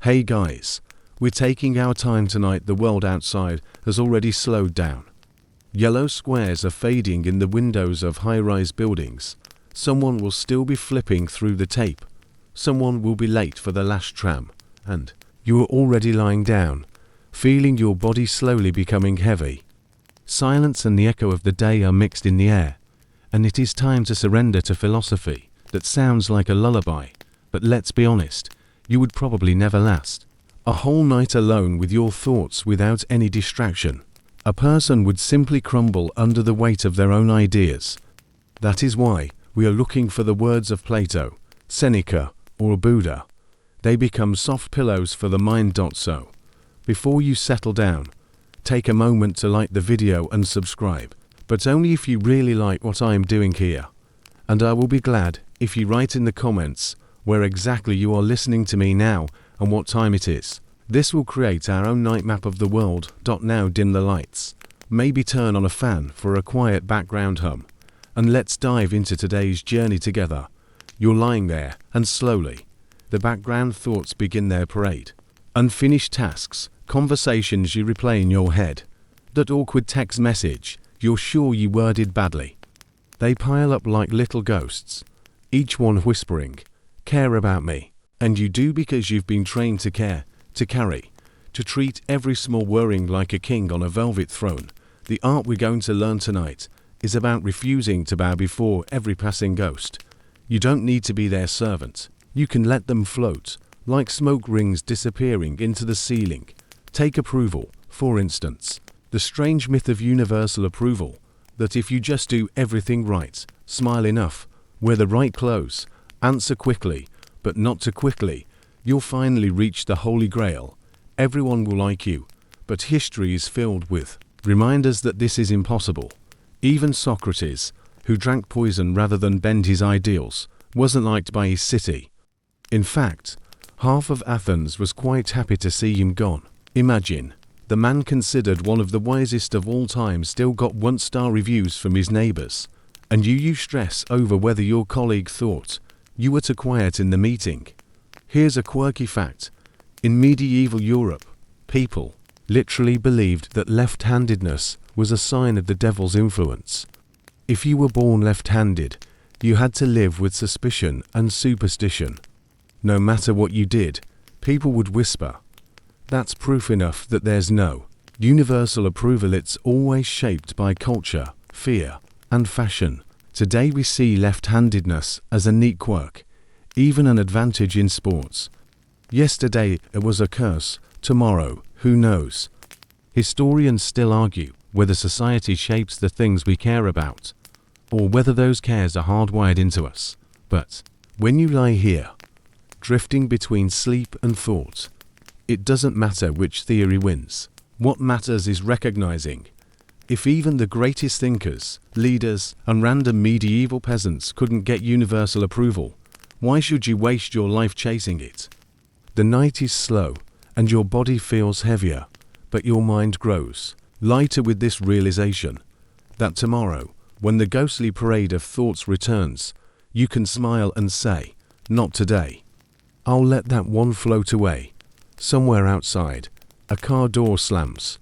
Hey guys, we're taking our time tonight. The world outside has already slowed down. Yellow squares are fading in the windows of high-rise buildings. Someone will still be flipping through the tape. Someone will be late for the last tram. And you are already lying down, feeling your body slowly becoming heavy. Silence and the echo of the day are mixed in the air, and it is time to surrender to philosophy that sounds like a lullaby, but let's be honest, you would probably never last. A whole night alone with your thoughts without any distraction. A person would simply crumble under the weight of their own ideas. That is why we are looking for the words of Plato, Seneca, or Buddha. They become soft pillows for the mind. So, before you settle down, take a moment to like the video and subscribe, but only if you really like what I am doing here. And I will be glad if you write in the comments where exactly you are listening to me now and what time it is. This will create our own night map of the world. Now dim the lights, maybe turn on a fan for a quiet background hum, and let's dive into today's journey together. You're lying there, and slowly, the background thoughts begin their parade. Unfinished tasks, conversations you replay in your head, that awkward text message you're sure you worded badly. They pile up like little ghosts, each one whispering, "Care about me." And you do because you've been trained to care, to carry, to treat every small worrying like a king on a velvet throne. The art we're going to learn tonight is about refusing to bow before every passing ghost. You don't need to be their servant. You can let them float, like smoke rings disappearing into the ceiling. Take approval, for instance. The strange myth of universal approval, that if you just do everything right, smile enough, wear the right clothes, answer quickly, but not too quickly, you'll finally reach the Holy Grail. Everyone will like you, but history is filled with reminders that this is impossible. Even Socrates, who drank poison rather than bend his ideals, wasn't liked by his city. In fact, half of Athens was quite happy to see him gone. Imagine, the man considered one of the wisest of all time still got one-star reviews from his neighbors, and you stress over whether your colleague thought you were too quiet in the meeting. Here's a quirky fact. In medieval Europe, people literally believed that left-handedness was a sign of the devil's influence. If you were born left-handed, you had to live with suspicion and superstition. No matter what you did, people would whisper, "That's proof enough that there's no universal approval." It's always shaped by culture, fear, and fashion. Today we see left-handedness as a neat quirk, even an advantage in sports. Yesterday it was a curse, tomorrow, who knows? Historians still argue whether society shapes the things we care about, or whether those cares are hardwired into us. But when you lie here, drifting between sleep and thought, it doesn't matter which theory wins. What matters is recognizing, if even the greatest thinkers, leaders, and random medieval peasants couldn't get universal approval, why should you waste your life chasing it? The night is slow, and your body feels heavier, but your mind grows lighter with this realization, that tomorrow, when the ghostly parade of thoughts returns, you can smile and say, "Not today." I'll let that one float away. Somewhere outside, a car door slams.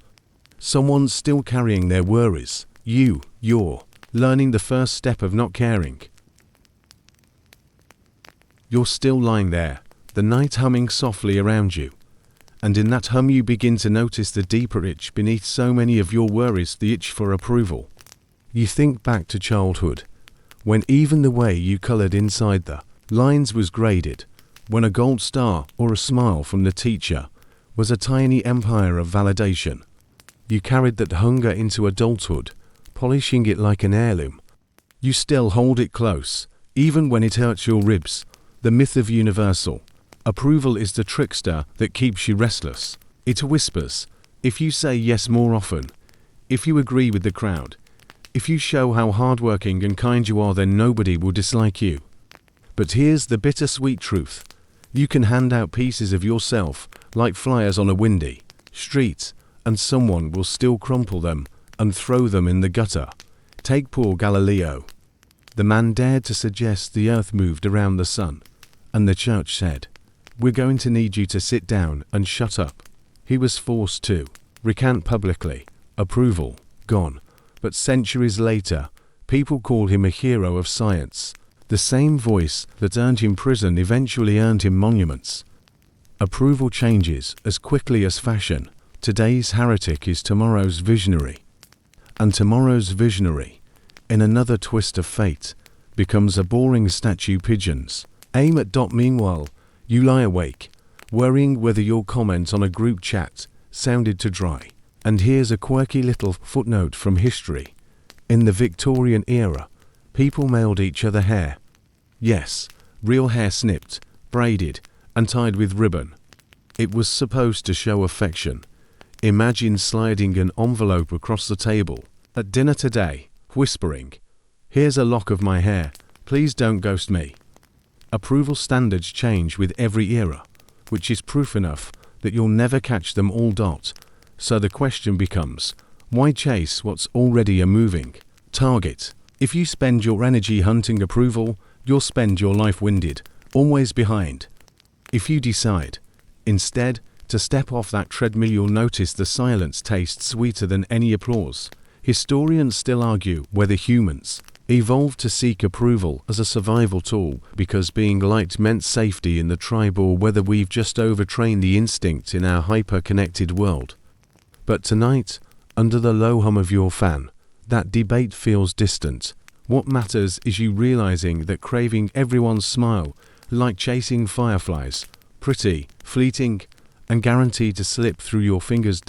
Someone's still carrying their worries. You're learning the first step of not caring. You're still lying there, the night humming softly around you. And in that hum you begin to notice the deeper itch beneath so many of your worries, the itch for approval. You think back to childhood, when even the way you colored inside the lines was graded, when a gold star or a smile from the teacher was a tiny empire of validation. You carried that hunger into adulthood, polishing it like an heirloom. You still hold it close, even when it hurts your ribs. The myth of universal approval is the trickster that keeps you restless. It whispers, if you say yes more often, if you agree with the crowd, if you show how hardworking and kind you are, then nobody will dislike you. But here's the bittersweet truth. You can hand out pieces of yourself like flyers on a windy street, and someone will still crumple them and throw them in the gutter. Take poor Galileo. The man dared to suggest the earth moved around the sun, and the church said, We're going to need you to sit down and shut up. He was forced to recant publicly. Approval gone. But centuries later, people call him a hero of science. The same voice that earned him prison eventually earned him monuments. Approval changes as quickly as fashion. Today's heretic is tomorrow's visionary. And tomorrow's visionary, in another twist of fate, becomes a boring statue pigeons. Aim at. Meanwhile, you lie awake, worrying whether your comment on a group chat sounded too dry. And here's a quirky little footnote from history. In the Victorian era, people mailed each other hair. Yes, real hair snipped, braided, and tied with ribbon. It was supposed to show affection. Imagine sliding an envelope across the table at dinner today, whispering, "Here's a lock of my hair, please don't ghost me." Approval standards change with every era, which is proof enough that you'll never catch them all. So the question becomes, why chase what's already a moving target? If you spend your energy hunting approval, you'll spend your life winded, always behind. If you decide, instead, to step off that treadmill, you'll notice the silence tastes sweeter than any applause. Historians still argue whether humans evolved to seek approval as a survival tool because being liked meant safety in the tribe, or whether we've just overtrained the instinct in our hyper-connected world. But tonight, under the low hum of your fan, that debate feels distant. What matters is you realizing that craving everyone's smile, like chasing fireflies, pretty, fleeting, and guaranteed to slip through your fingers.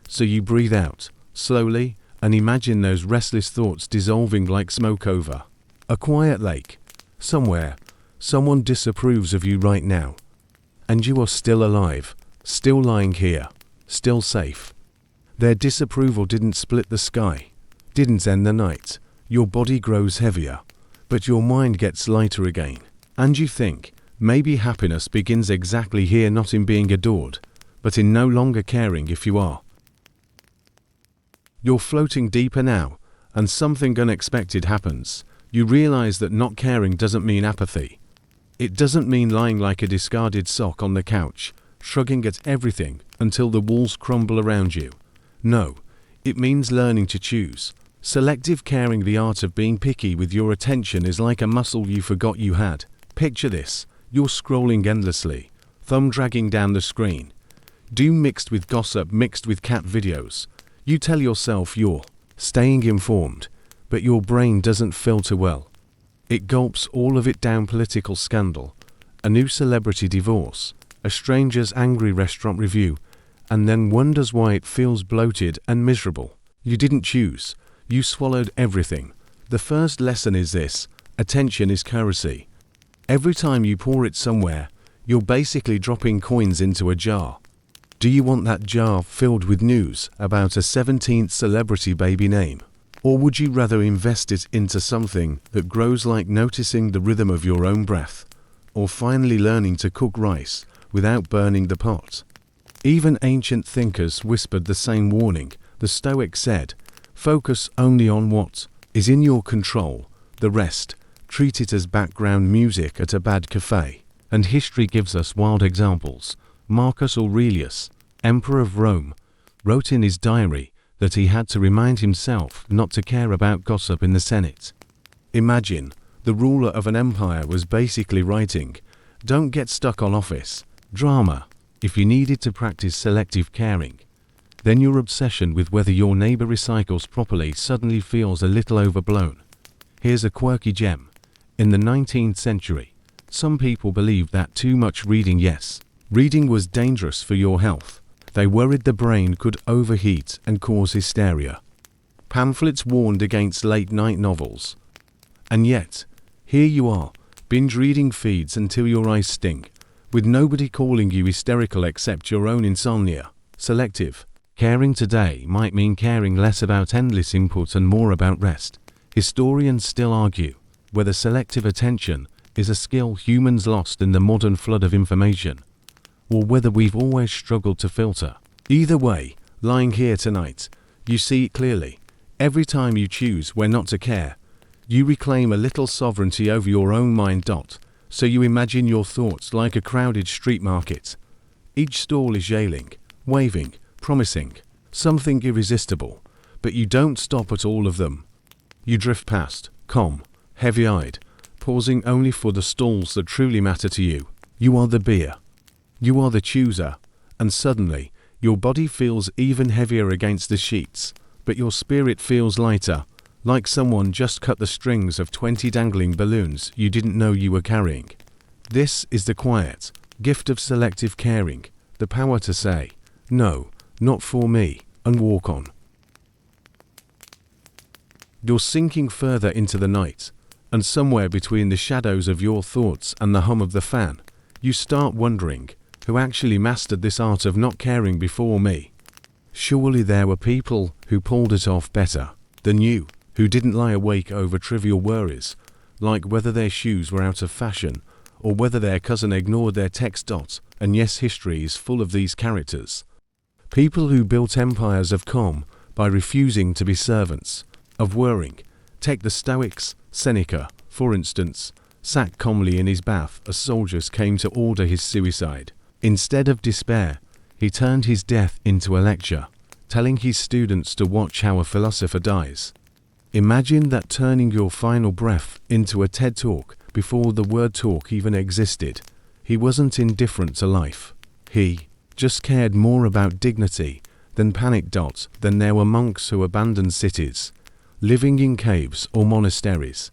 So you breathe out, slowly, and imagine those restless thoughts dissolving like smoke over a quiet lake. Somewhere, someone disapproves of you right now. And you are still alive, still lying here, still safe. Their disapproval didn't split the sky, didn't end the night. Your body grows heavier, but your mind gets lighter again. And you think, maybe happiness begins exactly here, not in being adored, but in no longer caring if you are. You're floating deeper now, and something unexpected happens. You realize that not caring doesn't mean apathy. It doesn't mean lying like a discarded sock on the couch, shrugging at everything until the walls crumble around you. No, it means learning to choose. Selective caring, the art of being picky with your attention, is like a muscle you forgot you had. Picture this: you're scrolling endlessly, thumb dragging down the screen. Doom mixed with gossip, mixed with cat videos. You tell yourself you're staying informed, but your brain doesn't filter well. It gulps all of it down: political scandal, a new celebrity divorce, a stranger's angry restaurant review, and then wonders why it feels bloated and miserable. You didn't choose. You swallowed everything. The first lesson is this: attention is currency. Every time you pour it somewhere, you're basically dropping coins into a jar. Do you want that jar filled with news about a 17th celebrity baby name? Or would you rather invest it into something that grows, like noticing the rhythm of your own breath, or finally learning to cook rice without burning the pot? Even ancient thinkers whispered the same warning. The Stoics said, focus only on what is in your control. The rest, treat it as background music at a bad cafe. And history gives us wild examples. Marcus Aurelius, Emperor of Rome, wrote in his diary that he had to remind himself not to care about gossip in the Senate. Imagine, the ruler of an empire was basically writing, don't get stuck on office drama. If you needed to practice selective caring, then your obsession with whether your neighbor recycles properly suddenly feels a little overblown. Here's a quirky gem. In the 19th century, some people believed that too much reading was dangerous for your health. They worried the brain could overheat and cause hysteria. Pamphlets warned against late-night novels. And yet, here you are, binge reading feeds until your eyes sting, with nobody calling you hysterical except your own insomnia. Selective caring today might mean caring less about endless input and more about rest. Historians still argue whether selective attention is a skill humans lost in the modern flood of information, or whether we've always struggled to filter. Either way, lying here tonight, you see it clearly. Every time you choose where not to care, you reclaim a little sovereignty over your own mind. So you imagine your thoughts like a crowded street market. Each stall is yelling, waving, promising something irresistible, but you don't stop at all of them. You drift past, calm, heavy-eyed, pausing only for the stalls that truly matter to you. You are the beer. You are the chooser, and suddenly, your body feels even heavier against the sheets, but your spirit feels lighter, like someone just cut the strings of 20 dangling balloons you didn't know you were carrying. This is the quiet gift of selective caring, the power to say, no, not for me, and walk on. You're sinking further into the night, and somewhere between the shadows of your thoughts and the hum of the fan, you start wondering, who actually mastered this art of not caring before me? Surely there were people who pulled it off better than you, who didn't lie awake over trivial worries, like whether their shoes were out of fashion, or whether their cousin ignored their text dot, and yes, history is full of these characters. People who built empires of calm by refusing to be servants of worrying. Take the Stoics. Seneca, for instance, sat calmly in his bath as soldiers came to order his suicide. Instead of despair, he turned his death into a lecture, telling his students to watch how a philosopher dies. Imagine that, turning your final breath into a TED Talk before the word talk even existed. He wasn't indifferent to life. He just cared more about dignity than panic. Then there were monks who abandoned cities, living in caves or monasteries.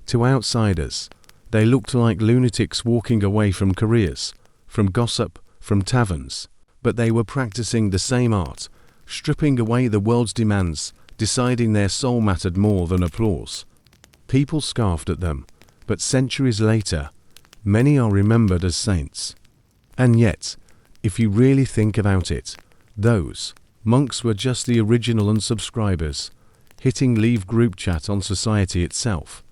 To outsiders, they looked like lunatics walking away from careers, from gossip, from taverns, but they were practicing the same art, stripping away the world's demands, deciding their soul mattered more than applause. People scoffed at them, but centuries later, many are remembered as saints. And yet, if you really think about it, those monks were just the original unsubscribers, hitting leave group chat on society itself.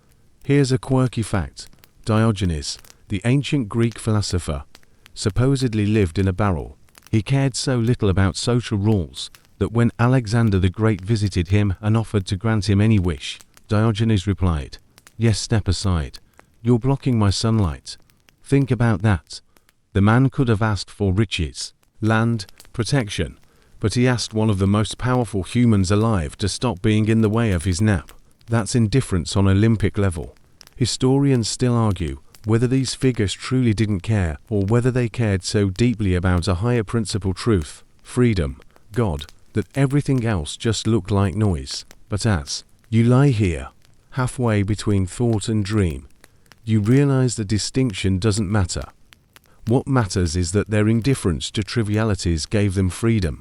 Here's a quirky fact. Diogenes, the ancient Greek philosopher, supposedly lived in a barrel. He cared so little about social rules that when Alexander the Great visited him and offered to grant him any wish, Diogenes replied, "Yes, step aside. You're blocking my sunlight." Think about that. The man could have asked for riches, land, protection, but he asked one of the most powerful humans alive to stop being in the way of his nap. That's indifference on Olympic level. Historians still argue whether these figures truly didn't care or whether they cared so deeply about a higher principle truth, freedom, God, that everything else just looked like noise. But as you lie here, halfway between thought and dream, you realize the distinction doesn't matter. What matters is that their indifference to trivialities gave them freedom,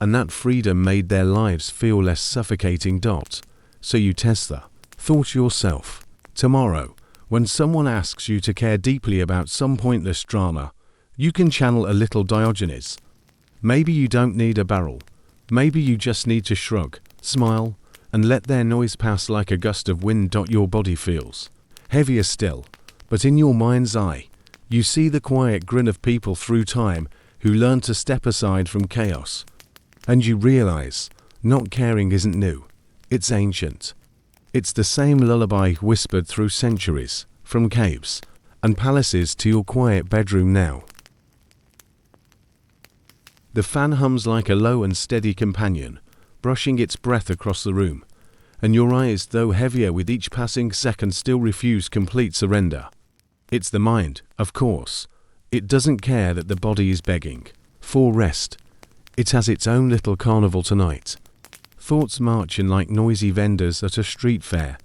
and that freedom made their lives feel less suffocating. So you test the thought yourself. Tomorrow, when someone asks you to care deeply about some pointless drama, you can channel a little Diogenes. Maybe you don't need a barrel. Maybe you just need to shrug, smile, and let their noise pass like a gust of wind. Your body feels heavier still, but in your mind's eye, you see the quiet grin of people through time who learn to step aside from chaos. And you realize, not caring isn't new, it's ancient. It's the same lullaby whispered through centuries, from caves and palaces to your quiet bedroom now. The fan hums like a low and steady companion, brushing its breath across the room, and your eyes, though heavier with each passing second, still refuse complete surrender. It's the mind, of course. It doesn't care that the body is begging for rest. It has its own little carnival tonight. Thoughts marching like noisy vendors at a street fair,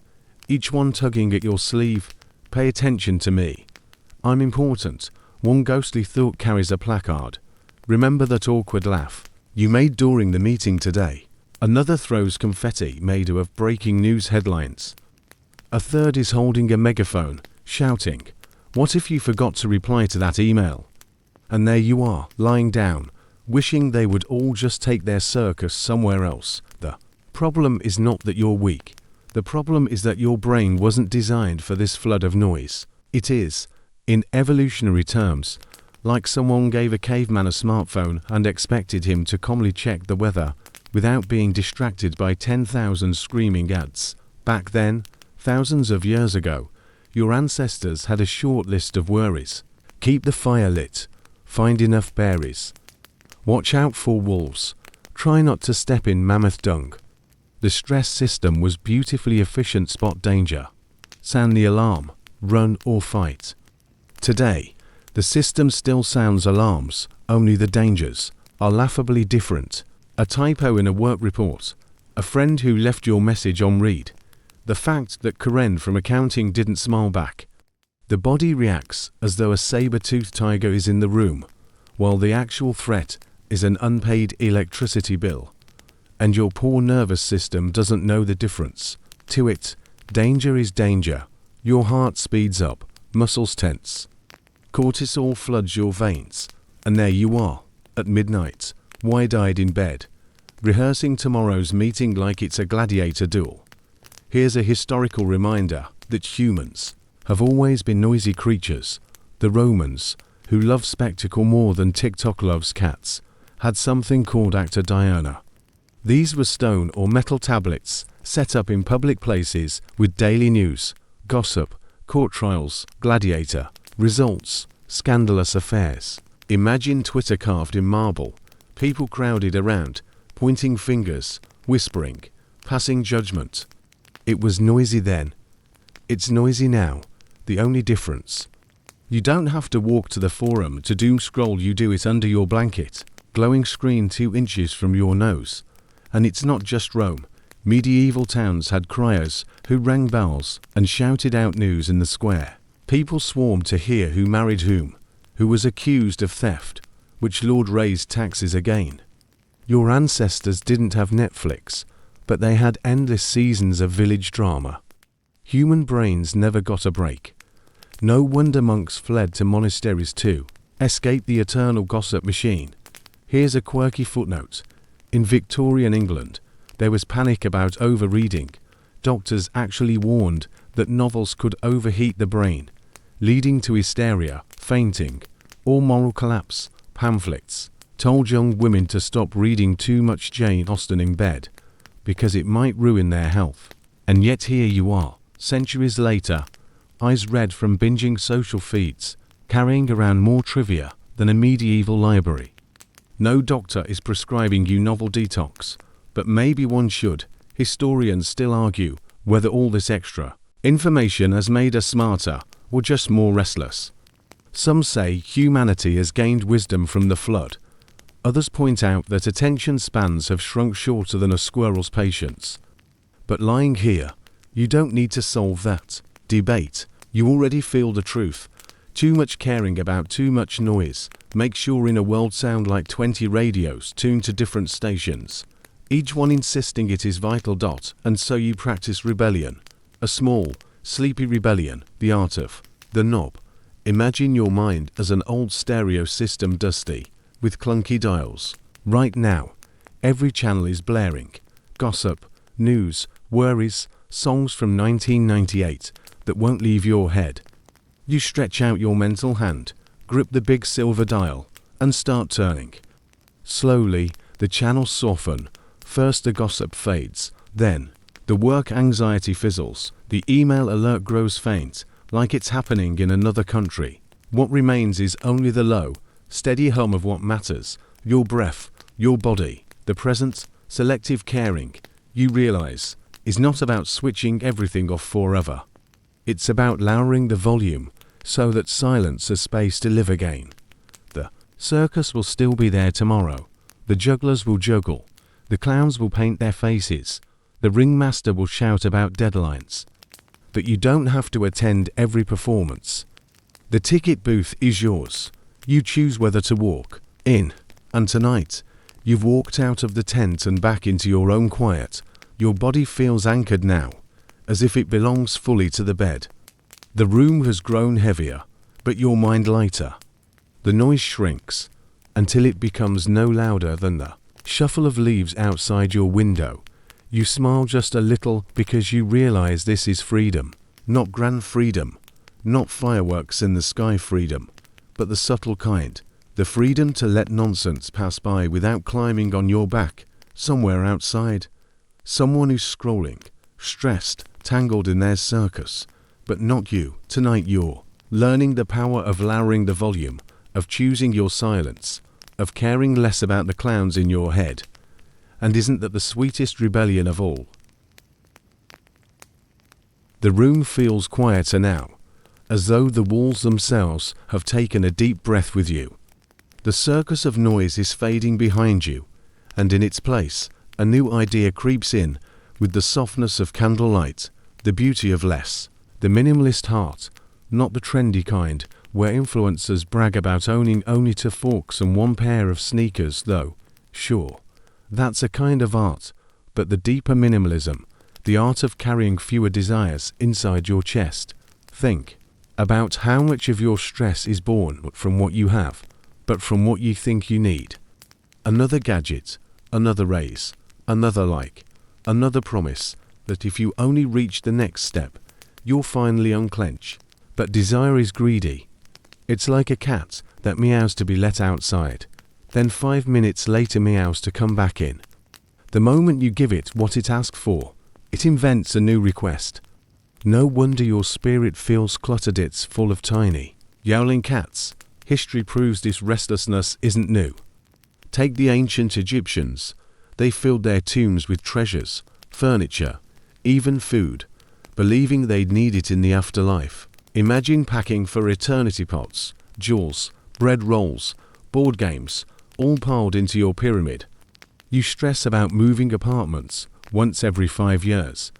each one tugging at your sleeve. Pay attention to me. I'm important. One ghostly thought carries a placard. Remember that awkward laugh you made during the meeting today. Another throws confetti made of breaking news headlines. A third is holding a megaphone, shouting, "What if you forgot to reply to that email?" And there you are, lying down, wishing they would all just take their circus somewhere else. The problem is not that you're weak. The problem is that your brain wasn't designed for this flood of noise. It is, in evolutionary terms, like someone gave a caveman a smartphone and expected him to calmly check the weather without being distracted by 10,000 screaming ads. Back then, thousands of years ago, Your ancestors had a short list of worries. Keep the fire lit. Find enough berries. Watch out for wolves. Try not to step in mammoth dung. The stress system was beautifully efficient. Spot danger. Sound the alarm. Run or fight. Today, the system still sounds alarms, only the dangers are laughably different. A typo in a work report. A friend who left your message on read. The fact that Karen from accounting didn't smile back. The body reacts as though a saber-toothed tiger is in the room, while the actual threat is an unpaid electricity bill. And your poor nervous system doesn't know the difference. To it, danger is danger. Your heart speeds up, muscles tense. Cortisol floods your veins, and there you are, at midnight, wide-eyed in bed, rehearsing tomorrow's meeting like it's a gladiator duel. Here's a historical reminder that humans have always been noisy creatures. The Romans, who love spectacle more than TikTok loves cats, had something called Acta Diurna. These were stone or metal tablets set up in public places with daily news, gossip, court trials, gladiator, results, scandalous affairs. Imagine Twitter carved in marble, people crowded around, pointing fingers, whispering, passing judgment. It was noisy then. It's noisy now. The only difference. You don't have to walk to the forum to doom scroll. You do it under your blanket, glowing screen 2 inches from your nose. And it's not just Rome. Medieval towns had criers who rang bells and shouted out news in the square. People swarmed to hear who married whom, who was accused of theft, which lord raised taxes again. Your ancestors didn't have Netflix, but they had endless seasons of village drama. Human brains never got a break. No wonder monks fled to monasteries to escape the eternal gossip machine. Here's a quirky footnote. In Victorian England, there was panic about overreading. Doctors actually warned that novels could overheat the brain, leading to hysteria, fainting, or moral collapse. Pamphlets told young women to stop reading too much Jane Austen in bed, because it might ruin their health. And yet here you are, centuries later, eyes red from binging social feeds, carrying around more trivia than a medieval library. No doctor is prescribing you novel detox, but maybe one should. Historians still argue whether all this extra information has made us smarter or just more restless. Some say humanity has gained wisdom from the flood. Others point out that attention spans have shrunk shorter than a squirrel's patience. But lying here, you don't need to solve that debate. You already feel the truth. Too much caring about too much noise makes your inner world sound like 20 radios tuned to different stations, each one insisting it is vital. And so you practice rebellion. A small, sleepy rebellion, the art of the knob. Imagine your mind as an old stereo system, dusty, with clunky dials. Right now, every channel is blaring. Gossip, news, worries, songs from 1998 that won't leave your head. You stretch out your mental hand, grip the big silver dial, and start turning. Slowly, the channels soften. First the gossip fades, then the work anxiety fizzles, the email alert grows faint, like it's happening in another country. What remains is only the low, steady hum of what matters, your breath, your body, the present, selective caring, you realize, is not about switching everything off forever. It's about lowering the volume so that silence has space to live again. The circus will still be there tomorrow. The jugglers will juggle. The clowns will paint their faces. The ringmaster will shout about deadlines. But you don't have to attend every performance. The ticket booth is yours. You choose whether to walk in. And tonight, you've walked out of the tent and back into your own quiet. Your body feels anchored now, as if it belongs fully to the bed. The room has grown heavier, but your mind lighter. The noise shrinks, until it becomes no louder than the shuffle of leaves outside your window. You smile just a little because you realize this is freedom. Not grand freedom, not fireworks in the sky freedom, but the subtle kind. The freedom to let nonsense pass by without climbing on your back, somewhere outside. Someone who's scrolling, stressed, tangled in their circus, but not you. Tonight you're learning the power of lowering the volume, of choosing your silence, of caring less about the clowns in your head. And isn't that the sweetest rebellion of all? The room feels quieter now, as though the walls themselves have taken a deep breath with you. The circus of noise is fading behind you, and in its place, a new idea creeps in with the softness of candlelight, the beauty of less, the minimalist heart, not the trendy kind, where influencers brag about owning only 2 forks and 1 pair of sneakers, though, sure, that's a kind of art, but the deeper minimalism, the art of carrying fewer desires inside your chest. Think about how much of your stress is born not from what you have, but from what you think you need. Another gadget, another raise, another like, another promise that if you only reach the next step, you'll finally unclench. But desire is greedy. It's like a cat that meows to be let outside, then 5 minutes later meows to come back in. The moment you give it what it asks for, it invents a new request. No wonder your spirit feels cluttered. It's full of tiny, yowling cats. History proves this restlessness isn't new. Take the ancient Egyptians. They filled their tombs with treasures, furniture, even food, believing they'd need it in the afterlife. Imagine packing for eternity: pots, jewels, bread rolls, board games, all piled into your pyramid. You stress about moving apartments once every 5 years,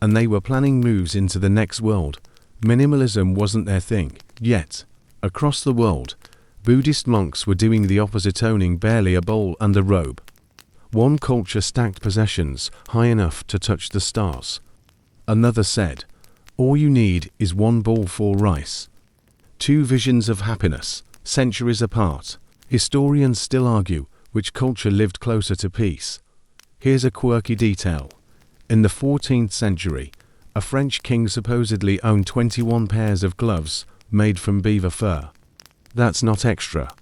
and they were planning moves into the next world. Minimalism wasn't their thing. Yet, across the world, Buddhist monks were doing the opposite, owning barely a bowl and a robe. One culture stacked possessions high enough to touch the stars. Another said, all you need is 1 bowl for rice. 2 visions of happiness, centuries apart. Historians still argue which culture lived closer to peace. Here's a quirky detail. In the 14th century, a French king supposedly owned 21 pairs of gloves made from beaver fur. That's not extra.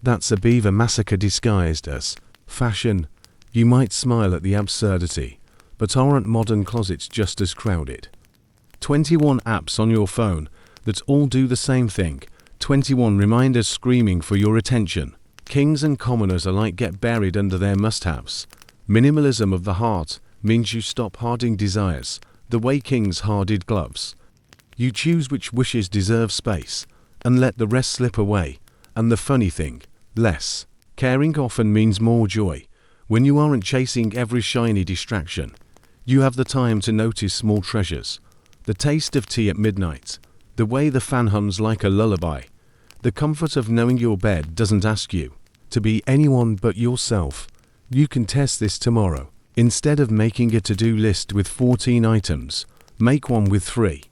That's a beaver massacre disguised as fashion. You might smile at the absurdity, but aren't modern closets just as crowded? 21 apps on your phone that all do the same thing. 21 reminders screaming for your attention. Kings and commoners alike get buried under their must-haves. Minimalism of the heart means you stop hoarding desires, the way kings hoarded gloves. You choose which wishes deserve space, and let the rest slip away. And the funny thing, less caring often means more joy. When you aren't chasing every shiny distraction, you have the time to notice small treasures. The taste of tea at midnight, the way the fan hums like a lullaby, the comfort of knowing your bed doesn't ask you to be anyone but yourself. You can test this tomorrow. Instead of making a to-do list with 14 items, make one with 3.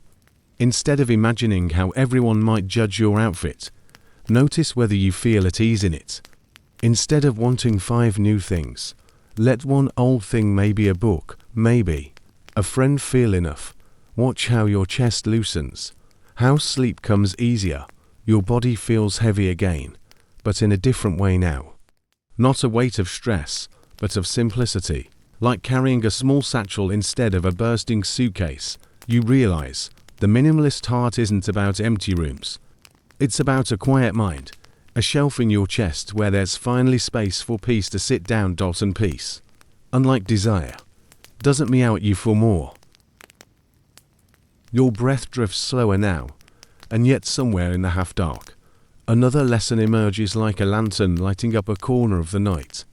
Instead of imagining how everyone might judge your outfit, notice whether you feel at ease in it. Instead of wanting 5 new things, let 1 old thing, maybe a book, maybe a friend, feel enough. Watch how your chest loosens, how sleep comes easier. Your body feels heavy again, but in a different way now. Not a weight of stress, but of simplicity. Like carrying a small satchel instead of a bursting suitcase. You realize the minimalist heart isn't about empty rooms. It's about a quiet mind, a shelf in your chest where there's finally space for peace to sit down. And peace, unlike desire, doesn't meow at you for more. Your breath drifts slower now, and yet somewhere in the half-dark, another lesson emerges like a lantern lighting up a corner of the night.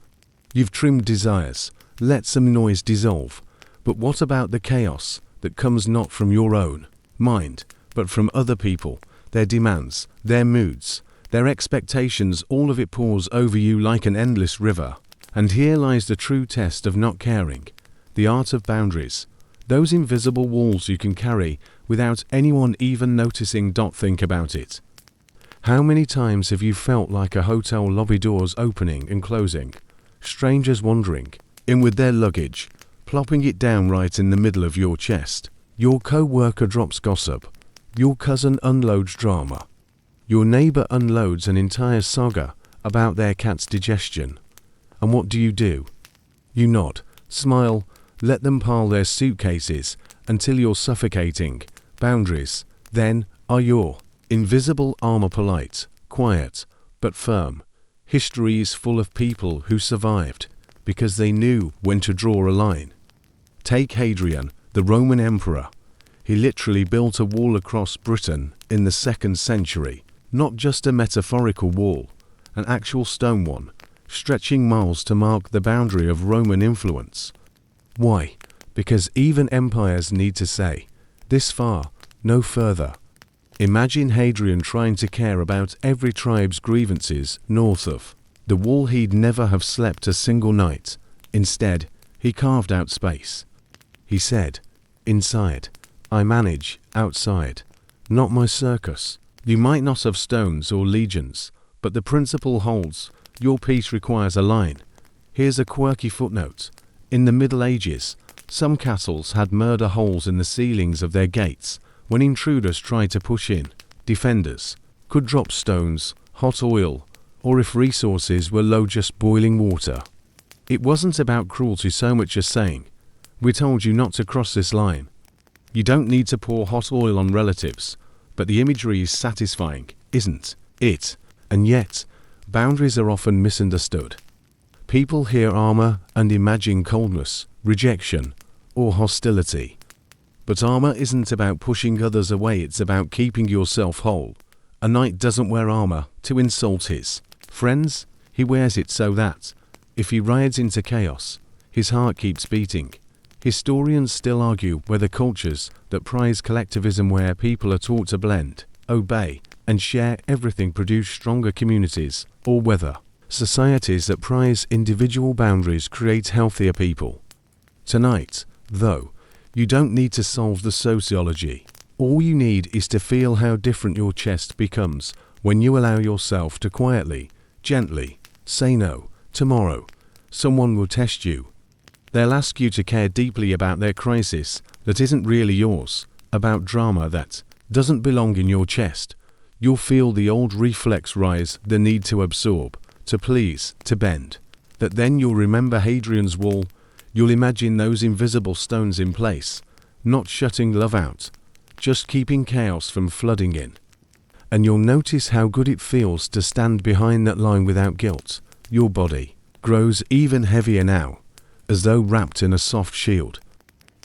You've trimmed desires, let some noise dissolve, but what about the chaos that comes not from your own mind, but from other people, their demands, their moods, their expectations? All of it pours over you like an endless river. And here lies the true test of not caring, the art of boundaries. Those invisible walls you can carry without anyone even noticing. Think about it. How many times have you felt like a hotel lobby, doors opening and closing, strangers wandering in with their luggage, plopping it down right in the middle of your chest? Your co-worker drops gossip, your cousin unloads drama, your neighbor unloads an entire saga about their cat's digestion. And what do? You nod, smile, let them pile their suitcases until you're suffocating. Boundaries, Then, are your invisible armor polite, quiet, but firm? History is full of people who survived because they knew when to draw a line. Take Hadrian, the Roman emperor. He literally built a wall across Britain in the 2nd century, not just a metaphorical wall, an actual stone one, stretching miles to mark the boundary of Roman influence. Why? Because even empires need to say, this far, no further. Imagine Hadrian trying to care about every tribe's grievances north of the wall. He'd never have slept a single night. Instead, he carved out space. He said, inside, I manage, outside, not my circus. You might not have stones or legions, but the principle holds. Your peace requires a line. Here's a quirky footnote. In the Middle Ages, some castles had murder holes in the ceilings of their gates. When intruders tried to push in, defenders could drop stones, hot oil, or if resources were low, just boiling water. It wasn't about cruelty so much as saying, we told you not to cross this line. You don't need to pour hot oil on relatives, but the imagery is satisfying, isn't it? And yet, boundaries are often misunderstood. People hear armor and imagine coldness, rejection, or hostility. But armor isn't about pushing others away, it's about keeping yourself whole. A knight doesn't wear armor to insult his friends, he wears it so that, if he rides into chaos, his heart keeps beating. Historians still argue whether cultures that prize collectivism, where people are taught to blend, obey, and share everything, produce stronger communities, or whether societies that prize individual boundaries create healthier people. Tonight, though, you don't need to solve the sociology. All you need is to feel how different your chest becomes when you allow yourself to quietly, gently, say no. Tomorrow, someone will test you. They'll ask you to care deeply about their crisis that isn't really yours, about drama that doesn't belong in your chest. You'll feel the old reflex rise, the need to absorb, to please, to bend. That then you'll remember Hadrian's wall. You'll imagine those invisible stones in place, not shutting love out, just keeping chaos from flooding in. And you'll notice how good it feels to stand behind that line without guilt. Your body grows even heavier now, as though wrapped in a soft shield.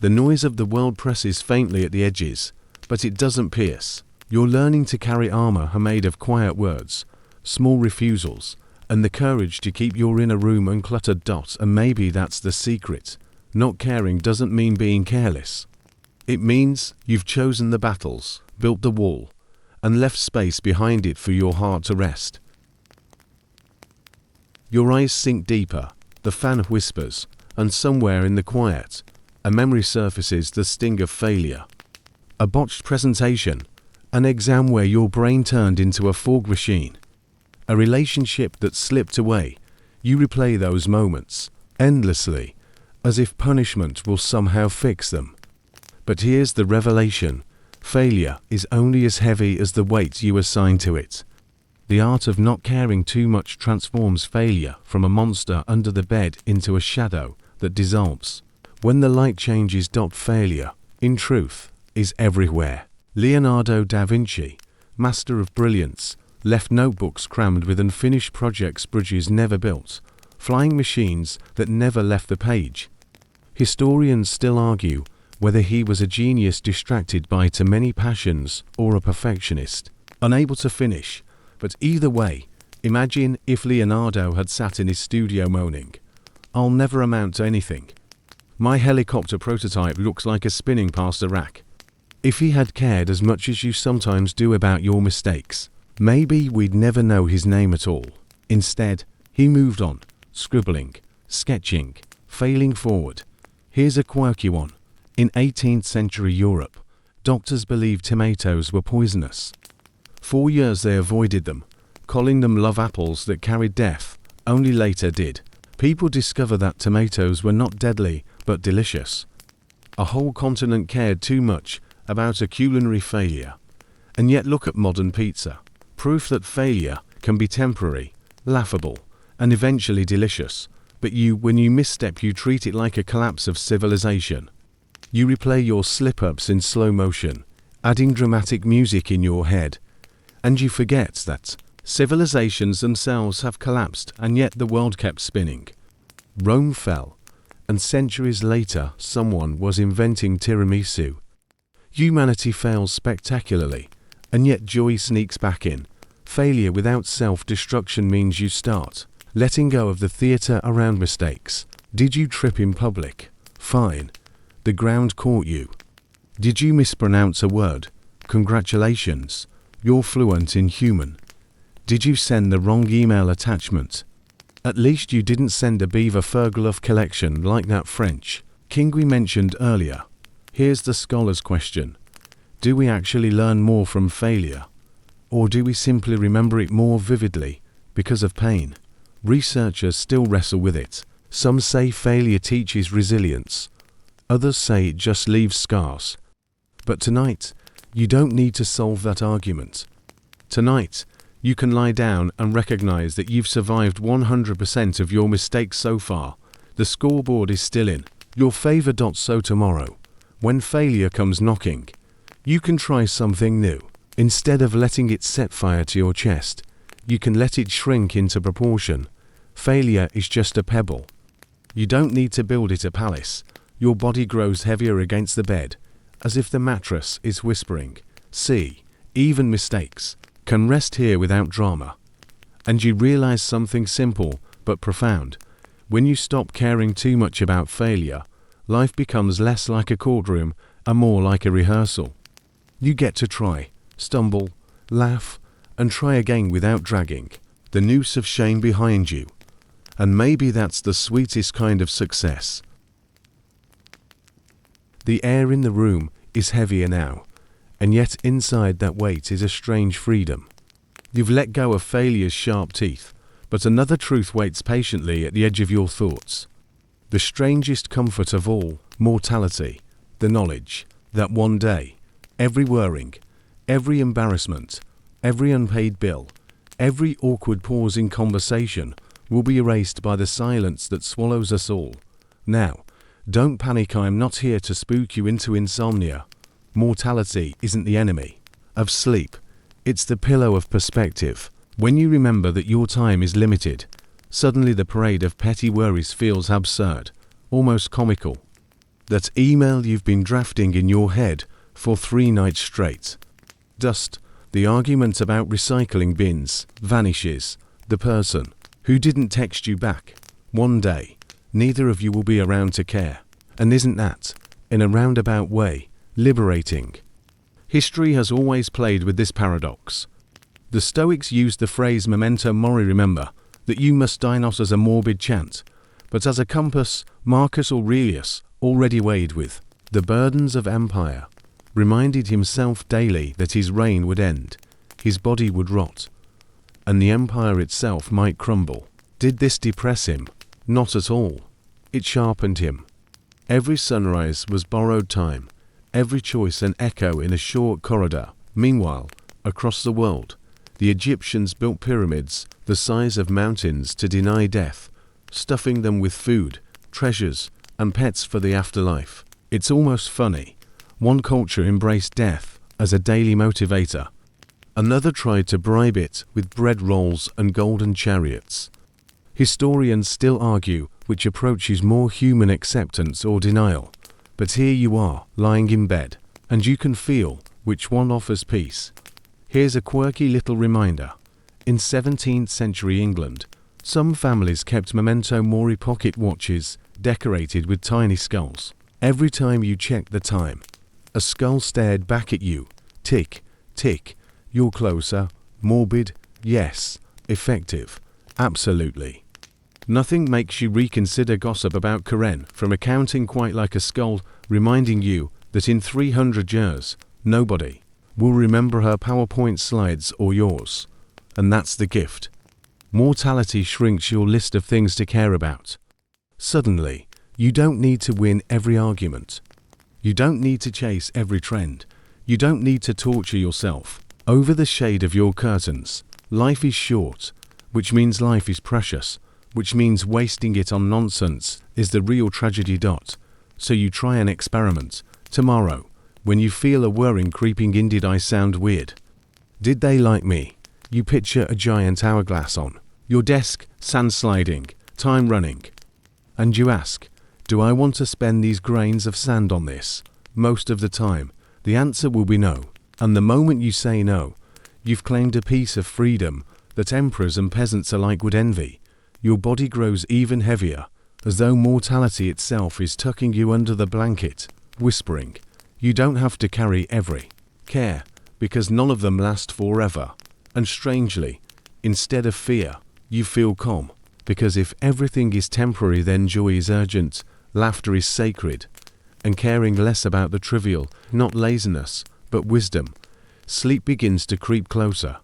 The noise of the world presses faintly at the edges, but it doesn't pierce. You're learning to carry armor made of quiet words, small refusals, and the courage to keep your inner room uncluttered. And maybe that's the secret. Not caring doesn't mean being careless. It means you've chosen the battles, built the wall, and left space behind it for your heart to rest. Your eyes sink deeper, the fan whispers, and somewhere in the quiet, a memory surfaces, the sting of failure. A botched presentation, an exam where your brain turned into a fog machine. A relationship that slipped away. You replay those moments, endlessly, as if punishment will somehow fix them. But here's the revelation. Failure is only as heavy as the weight you assign to it. The art of not caring too much transforms failure from a monster under the bed into a shadow that dissolves. When the light changes, failure, in truth, is everywhere. Leonardo da Vinci, master of brilliance, left notebooks crammed with unfinished projects, bridges never built, flying machines that never left the page. Historians still argue whether he was a genius distracted by too many passions or a perfectionist, unable to finish. But either way, imagine if Leonardo had sat in his studio moaning, "I'll never amount to anything. My helicopter prototype looks like a spinning past a rack." If he had cared as much as you sometimes do about your mistakes, maybe we'd never know his name at all. Instead, he moved on, scribbling, sketching, failing forward. Here's a quirky one. In 18th century Europe, doctors believed tomatoes were poisonous. 4 years they avoided them, calling them love apples that carried death. Only later did people discover that tomatoes were not deadly, but delicious. A whole continent cared too much about a culinary failure. And yet look at modern pizza. Proof that failure can be temporary, laughable, and eventually delicious. But when you misstep, you treat it like a collapse of civilization. You replay your slip-ups in slow motion, adding dramatic music in your head. And you forget that civilizations themselves have collapsed and yet the world kept spinning. Rome fell, and centuries later someone was inventing tiramisu. Humanity fails spectacularly, and yet joy sneaks back in. Failure without self-destruction means you start letting go of the theater around mistakes. Did you trip in public? Fine. The ground caught you. Did you mispronounce a word? Congratulations. You're fluent in human. Did you send the wrong email attachment? At least you didn't send a beaver fur glove collection like that French king we mentioned earlier. Here's the scholar's question. Do we actually learn more from failure? Or do we simply remember it more vividly because of pain? Researchers still wrestle with it. Some say failure teaches resilience. Others say it just leaves scars. But tonight, you don't need to solve that argument. Tonight, you can lie down and recognize that you've survived 100% of your mistakes so far. The scoreboard is still in your favor. So tomorrow, when failure comes knocking, you can try something new. Instead of letting it set fire to your chest, you can let it shrink into proportion. Failure is just a pebble. You don't need to build it a palace. Your body grows heavier against the bed, as if the mattress is whispering, "See, even mistakes can rest here without drama." And you realize something simple but profound. When you stop caring too much about failure, life becomes less like a courtroom and more like a rehearsal. You get to try, stumble, laugh, and try again without dragging the noose of shame behind you. And maybe that's the sweetest kind of success. The air in the room is heavier now, and yet inside that weight is a strange freedom. You've let go of failure's sharp teeth, but another truth waits patiently at the edge of your thoughts. The strangest comfort of all, mortality, the knowledge that one day, every worrying, every embarrassment, every unpaid bill, every awkward pause in conversation will be erased by the silence that swallows us all. Now, don't panic. I'm not here to spook you into insomnia. Mortality isn't the enemy of sleep. It's the pillow of perspective. When you remember that your time is limited, suddenly the parade of petty worries feels absurd, almost comical. That email you've been drafting in your head for 3 nights straight. Dust. The argument about recycling bins vanishes. The person who didn't text you back. One day, neither of you will be around to care. And isn't that, in a roundabout way, liberating? History has always played with this paradox. The Stoics used the phrase memento mori, remember, that you must die not as a morbid chant, but as a compass. Marcus Aurelius, already weighed with the burdens of empire, reminded himself daily that his reign would end, his body would rot, and the empire itself might crumble. Did this depress him? Not at all. It sharpened him. Every sunrise was borrowed time, every choice an echo in a short corridor. Meanwhile, across the world, the Egyptians built pyramids the size of mountains to deny death, stuffing them with food, treasures, and pets for the afterlife. It's almost funny. One culture embraced death as a daily motivator. Another tried to bribe it with bread rolls and golden chariots. Historians still argue which approach is more human, acceptance or denial. But here you are, lying in bed, and you can feel which one offers peace. Here's a quirky little reminder. In 17th century England, some families kept memento mori pocket watches decorated with tiny skulls. Every time you checked the time, a skull stared back at you. Tick, tick. You're closer. Morbid? Yes. Effective? Absolutely. Nothing makes you reconsider gossip about Karen from accounting quite like a skull reminding you that in 300 years, nobody will remember her PowerPoint slides or yours. And that's the gift. Mortality shrinks your list of things to care about. Suddenly, you don't need to win every argument. You don't need to chase every trend. You don't need to torture yourself over the shade of your curtains. Life is short, which means life is precious, which means wasting it on nonsense is the real tragedy. So you try an experiment. Tomorrow, When you feel a worrying creeping in, did I sound weird? Did they like me? You picture a giant hourglass on your desk, sand sliding, time running. And you ask, do I want to spend these grains of sand on this? Most of the time, the answer will be no. And the moment you say no, you've claimed a piece of freedom that emperors and peasants alike would envy. Your body grows even heavier, as though mortality itself is tucking you under the blanket, whispering, you don't have to carry every care, because none of them last forever. And strangely, instead of fear, you feel calm, because if everything is temporary, then joy is urgent, laughter is sacred, and caring less about the trivial, not laziness, but wisdom, sleep begins to creep closer.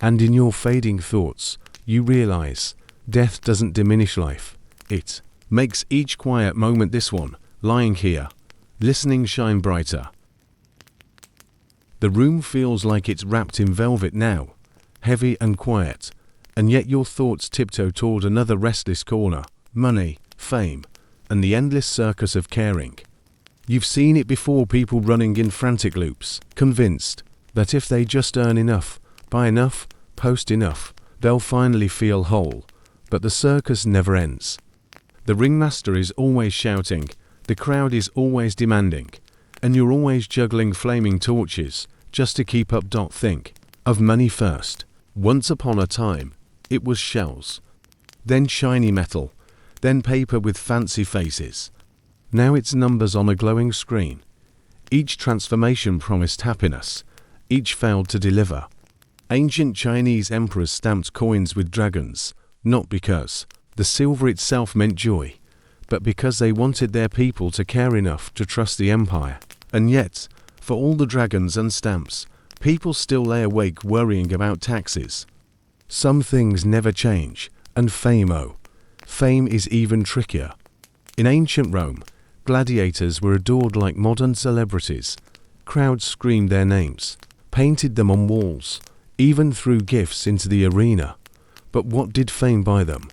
And in your fading thoughts, you realize, death doesn't diminish life, it makes each quiet moment, this one, lying here, listening, shine brighter. The room feels like it's wrapped in velvet now, heavy and quiet, and yet your thoughts tiptoe toward another restless corner, money, fame, and the endless circus of caring. You've seen it before, people running in frantic loops, convinced that if they just earn enough, buy enough, post enough, they'll finally feel whole. But the circus never ends. The ringmaster is always shouting, the crowd is always demanding, and you're always juggling flaming torches just to keep up. Think of money first. Once upon a time, it was shells, then shiny metal, then paper with fancy faces. Now it's numbers on a glowing screen. Each transformation promised happiness, each failed to deliver. Ancient Chinese emperors stamped coins with dragons, not because the silver itself meant joy, but because they wanted their people to care enough to trust the empire. And yet, for all the dragons and stamps, people still lay awake worrying about taxes. Some things never change, and fame is even trickier. In ancient Rome, gladiators were adored like modern celebrities. Crowds screamed their names, painted them on walls, even threw gifts into the arena. But what did fame buy them?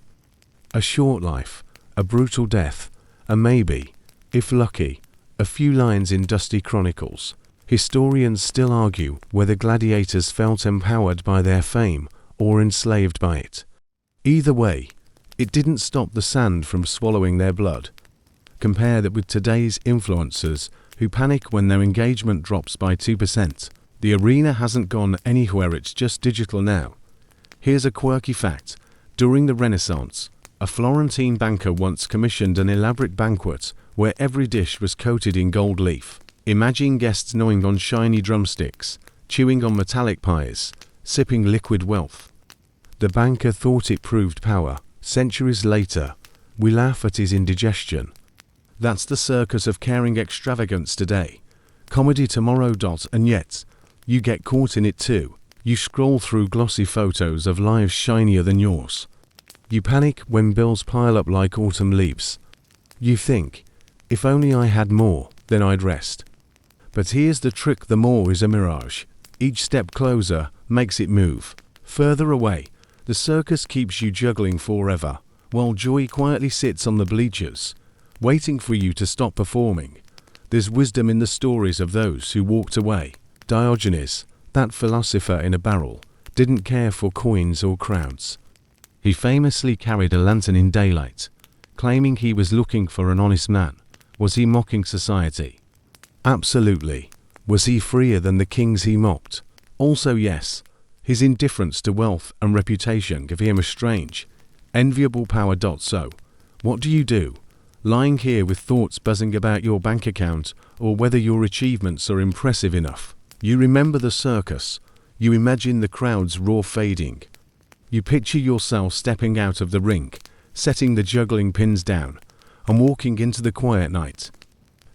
A short life, a brutal death, and maybe, if lucky, a few lines in dusty chronicles. Historians still argue whether gladiators felt empowered by their fame or enslaved by it. Either way, it didn't stop the sand from swallowing their blood. Compare that with today's influencers who panic when their engagement drops by 2%. The arena hasn't gone anywhere, it's just digital now. Here's a quirky fact. During the Renaissance, a Florentine banker once commissioned an elaborate banquet where every dish was coated in gold leaf. Imagine guests gnawing on shiny drumsticks, chewing on metallic pies, sipping liquid wealth. The banker thought it proved power. Centuries later, we laugh at his indigestion. That's the circus of caring extravagance today. Comedy tomorrow. And yet, you get caught in it too. You scroll through glossy photos of lives shinier than yours. You panic when bills pile up like autumn leaves. You think, if only I had more, then I'd rest. But here's the trick, the more is a mirage. Each step closer makes it move further away. The circus keeps you juggling forever, while joy quietly sits on the bleachers, waiting for you to stop performing. There's wisdom in the stories of those who walked away. Diogenes, that philosopher in a barrel, didn't care for coins or crowds. He famously carried a lantern in daylight, claiming he was looking for an honest man. Was he mocking society? Absolutely. Was he freer than the kings he mocked? Also yes. His indifference to wealth and reputation gave him a strange, enviable power. So, what do you do? Lying here with thoughts buzzing about your bank account or whether your achievements are impressive enough. You remember the circus. You imagine the crowd's roar fading. You picture yourself stepping out of the ring, setting the juggling pins down, and walking into the quiet night.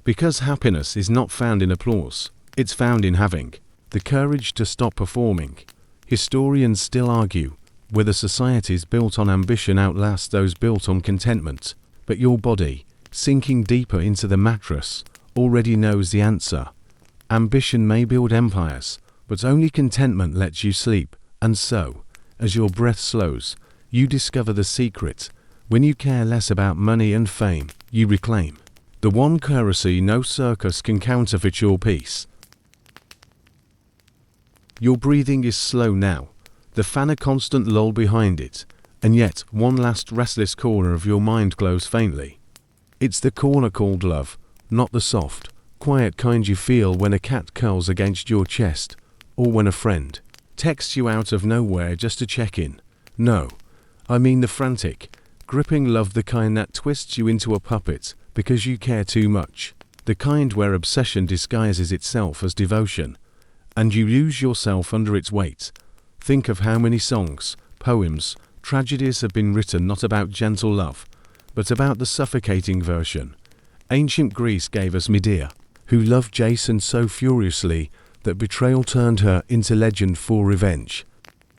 Because happiness is not found in applause, it's found in having the courage to stop performing. Historians still argue whether societies built on ambition outlast those built on contentment, but your body, sinking deeper into the mattress, already knows the answer. Ambition may build empires, but only contentment lets you sleep, and so, as your breath slows, you discover the secret. When you care less about money and fame, you reclaim The one currency no circus can counterfeit: your peace. Your breathing is slow now, the fan a constant lull behind it, and yet one last restless corner of your mind glows faintly. It's the corner called love, not the soft, quiet kind you feel when a cat curls against your chest, or when a friend texts you out of nowhere just to check in. No, I mean the frantic, gripping love, the kind that twists you into a puppet because you care too much, the kind where obsession disguises itself as devotion, and you lose yourself under its weight. Think of how many songs, poems, tragedies have been written not about gentle love, but about the suffocating version. Ancient Greece gave us Medea, who loved Jason so furiously that betrayal turned her into legend for revenge.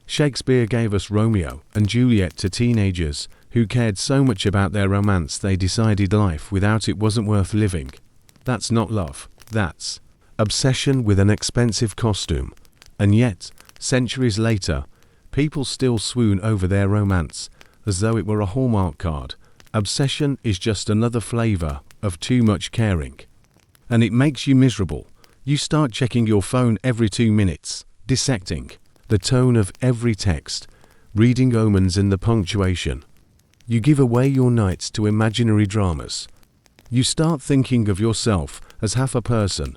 Shakespeare gave us Romeo and Juliet to teenagers who cared so much about their romance they decided life without it wasn't worth living. That's not love, that's obsession with an expensive costume. And yet, centuries later, people still swoon over their romance as though it were a Hallmark card. Obsession is just another flavor of too much caring. And it makes you miserable. You start checking your phone every 2 minutes, dissecting the tone of every text, reading omens in the punctuation. You give away your nights to imaginary dramas. You start thinking of yourself as half a person,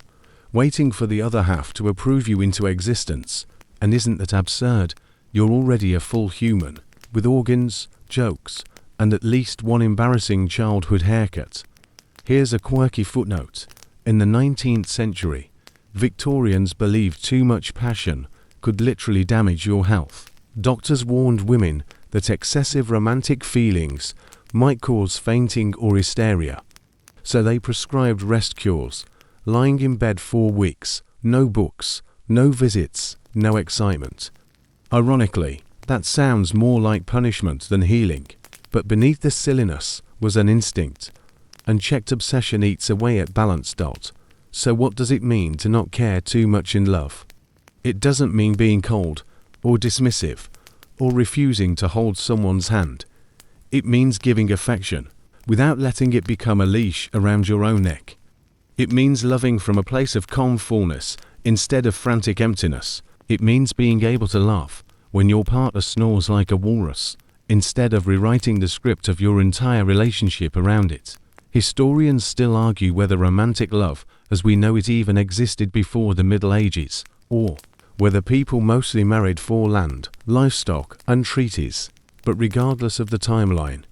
waiting for the other half to approve you into existence. And isn't that absurd? You're already a full human, with organs, jokes, and at least one embarrassing childhood haircut. Here's a quirky footnote. In the 19th century, Victorians believed too much passion could literally damage your health. Doctors warned women that excessive romantic feelings might cause fainting or hysteria. So they prescribed rest cures, lying in bed for weeks, no books, no visits, no excitement. Ironically, that sounds more like punishment than healing, but beneath the silliness was an instinct. Unchecked obsession eats away at balance. So what does it mean to not care too much in love? It doesn't mean being cold, or dismissive, or refusing to hold someone's hand. It means giving affection, without letting it become a leash around your own neck. It means loving from a place of calm fullness, instead of frantic emptiness. It means being able to laugh when your partner snores like a walrus, instead of rewriting the script of your entire relationship around it. Historians still argue whether romantic love, as we know it, even existed before the Middle Ages, or whether people mostly married for land, livestock, and treaties. But regardless of the timeline,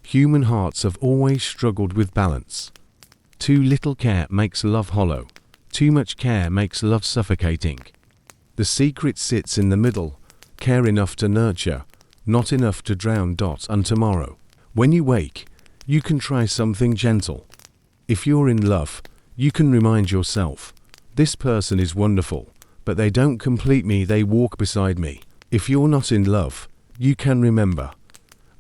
human hearts have always struggled with balance. Too little care makes love hollow. Too much care makes love suffocating. The secret sits in the middle. Care enough to nurture, not enough to drown. And tomorrow, when you wake, you can try something gentle. If you're in love, you can remind yourself, this person is wonderful, but they don't complete me, they walk beside me. If you're not in love, you can remember,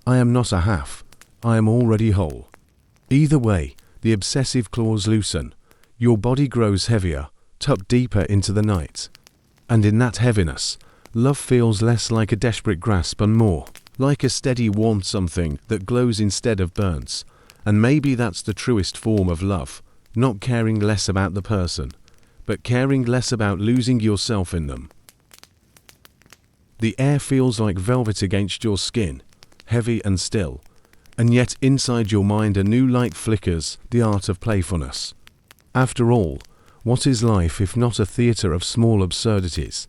I am not a half, I am already whole. Either way, the obsessive claws loosen. Your body grows heavier, tucked deeper into the night. And in that heaviness, love feels less like a desperate grasp and more like a steady warmth, something that glows instead of burns. And maybe that's the truest form of love, not caring less about the person, but caring less about losing yourself in them. The air feels like velvet against your skin, heavy and still, and yet inside your mind a new light flickers, the art of playfulness. After all, what is life if not a theatre of small absurdities?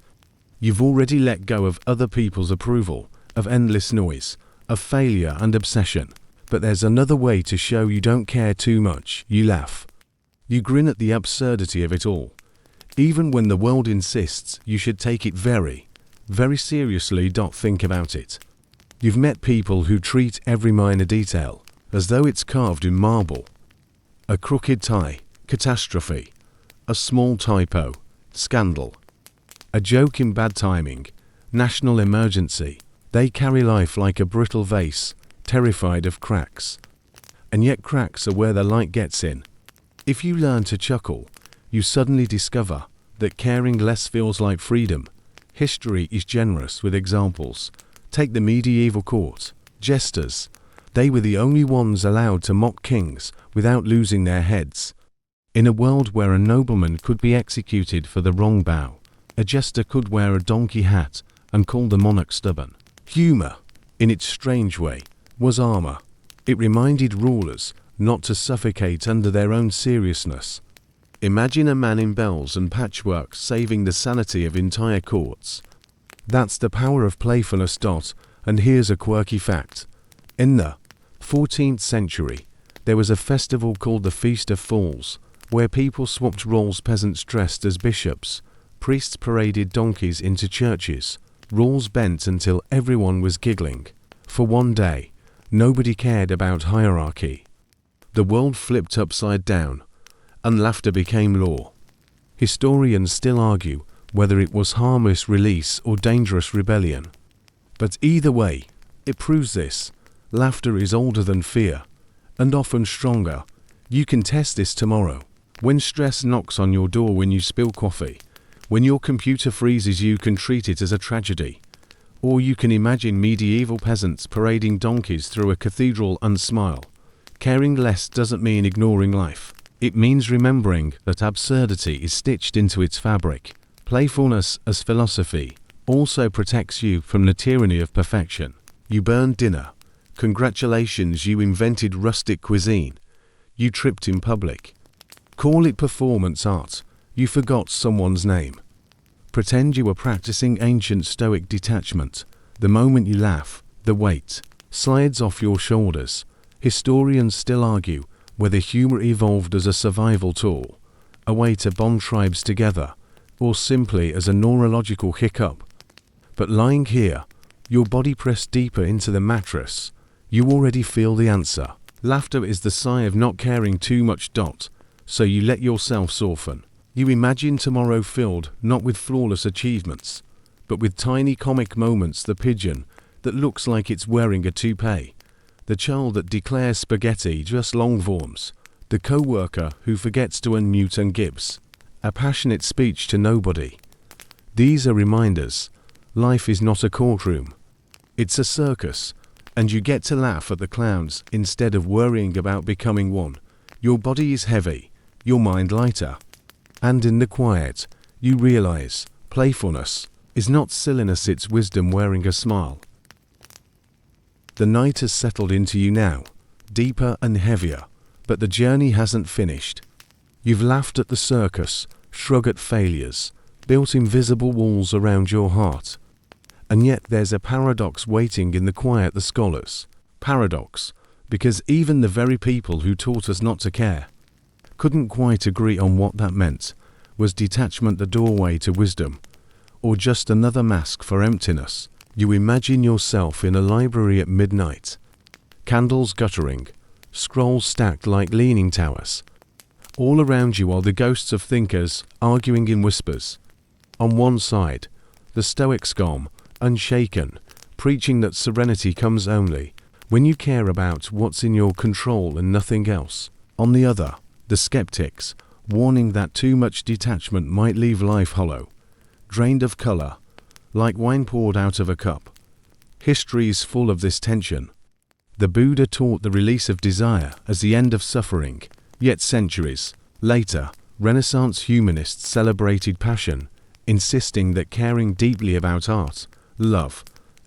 You've already let go of other people's approval, of endless noise, of failure and obsession. But there's another way to show you don't care too much. You laugh. You grin at the absurdity of it all. Even when the world insists you should take it very, very seriously. Think about it. You've met people who treat every minor detail as though it's carved in marble. A crooked tie, catastrophe. A small typo, scandal. A joke in bad timing, national emergency. They carry life like a brittle vase, terrified of cracks. And yet cracks are where the light gets in. If you learn to chuckle, you suddenly discover that caring less feels like freedom. History is generous with examples. Take the medieval court, jesters, They were the only ones allowed to mock kings without losing their heads. In a world where a nobleman could be executed for the wrong bow, a jester could wear a donkey hat and call the monarch stubborn. Humor, in its strange way, was armor. It reminded rulers not to suffocate under their own seriousness. Imagine a man in bells and patchwork saving the sanity of entire courts. That's the power of playfulness. And here's a quirky fact. In the 14th century, there was a festival called the Feast of Fools, where people swapped roles. Peasants dressed as bishops, priests paraded donkeys into churches, rules bent until everyone was giggling. For one day, nobody cared about hierarchy. The world flipped upside down, and laughter became law. Historians still argue whether it was harmless release or dangerous rebellion. But either way, it proves this: laughter is older than fear, and often stronger. You can test this tomorrow. When stress knocks on your door, when you spill coffee, when your computer freezes, you can treat it as a tragedy. Or you can imagine medieval peasants parading donkeys through a cathedral and smile. Caring less doesn't mean ignoring life. It means remembering that absurdity is stitched into its fabric. Playfulness as philosophy also protects you from the tyranny of perfection. You burned dinner. Congratulations, you invented rustic cuisine. You tripped in public. Call it performance art. You forgot someone's name. Pretend you were practicing ancient Stoic detachment. The moment you laugh, the weight slides off your shoulders. Historians still argue whether humor evolved as a survival tool, a way to bond tribes together, or simply as a neurological hiccup. But lying here, your body pressed deeper into the mattress, you already feel the answer. Laughter is the sigh of not caring too much. So you let yourself soften. You imagine tomorrow filled not with flawless achievements, but with tiny comic moments. The pigeon that looks like it's wearing a toupee, the child that declares spaghetti just long forms, the co-worker who forgets to unmute and gives a passionate speech to nobody. These are reminders. Life is not a courtroom. It's a circus, and you get to laugh at the clowns instead of worrying about becoming one. Your body is heavy, your mind lighter. And in the quiet, you realize playfulness is not silliness, it's wisdom wearing a smile. The night has settled into you now, deeper and heavier, but the journey hasn't finished. You've laughed at the circus, shrugged at failures, built invisible walls around your heart. And yet there's a paradox waiting in the quiet. The scholars. Paradox, because even the very people who taught us not to care couldn't quite agree on what that meant. Was detachment the doorway to wisdom, or just another mask for emptiness? You imagine yourself in a library at midnight, candles guttering, scrolls stacked like leaning towers. All around you are the ghosts of thinkers arguing in whispers. On one side, the Stoics calm, unshaken, preaching that serenity comes only when you care about what's in your control and nothing else. On the other, the skeptics, warning that too much detachment might leave life hollow, drained of color, like wine poured out of a cup. History is full of this tension. The Buddha taught the release of desire as the end of suffering, yet centuries later, Renaissance humanists celebrated passion, insisting that caring deeply about art, love,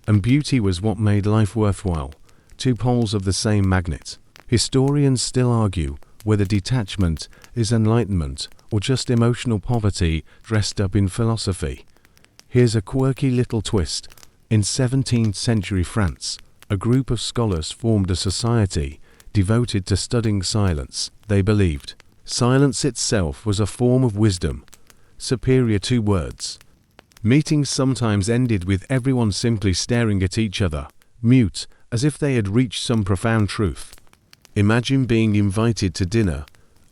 and beauty was what made life worthwhile, two poles of the same magnet. Historians still argue whether detachment is enlightenment or just emotional poverty dressed up in philosophy. Here's a quirky little twist. In 17th century France, a group of scholars formed a society devoted to studying silence. They believed silence itself was a form of wisdom, superior to words. Meetings sometimes ended with everyone simply staring at each other, mute, as if they had reached some profound truth. Imagine being invited to dinner,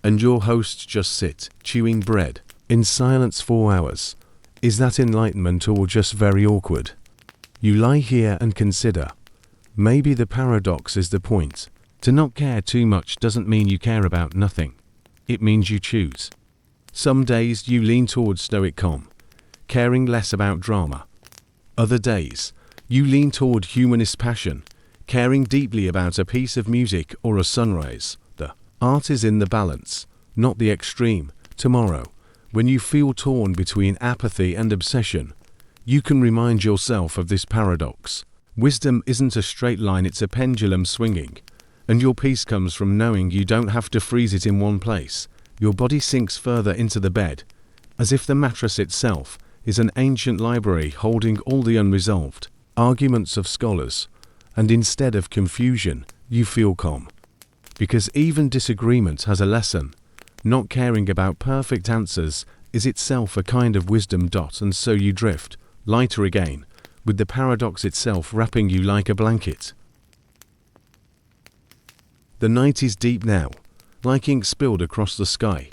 and your hosts just sit, chewing bread, in silence for hours. Is that enlightenment or just very awkward? You lie here and consider. Maybe the paradox is the point. To not care too much doesn't mean you care about nothing. It means you choose. Some days you lean towards Stoic calm, caring less about drama. Other days, you lean toward humanist passion, caring deeply about a piece of music or a sunrise. The art is in the balance, not the extreme. Tomorrow, when you feel torn between apathy and obsession, you can remind yourself of this paradox. Wisdom isn't a straight line, it's a pendulum swinging. And your peace comes from knowing you don't have to freeze it in one place. Your body sinks further into the bed, as if the mattress itself is an ancient library holding all the unresolved arguments of scholars. And instead of confusion, you feel calm. Because even disagreement has a lesson. Not caring about perfect answers is itself a kind of wisdom. And so you drift, lighter again, with the paradox itself wrapping you like a blanket. The night is deep now, like ink spilled across the sky,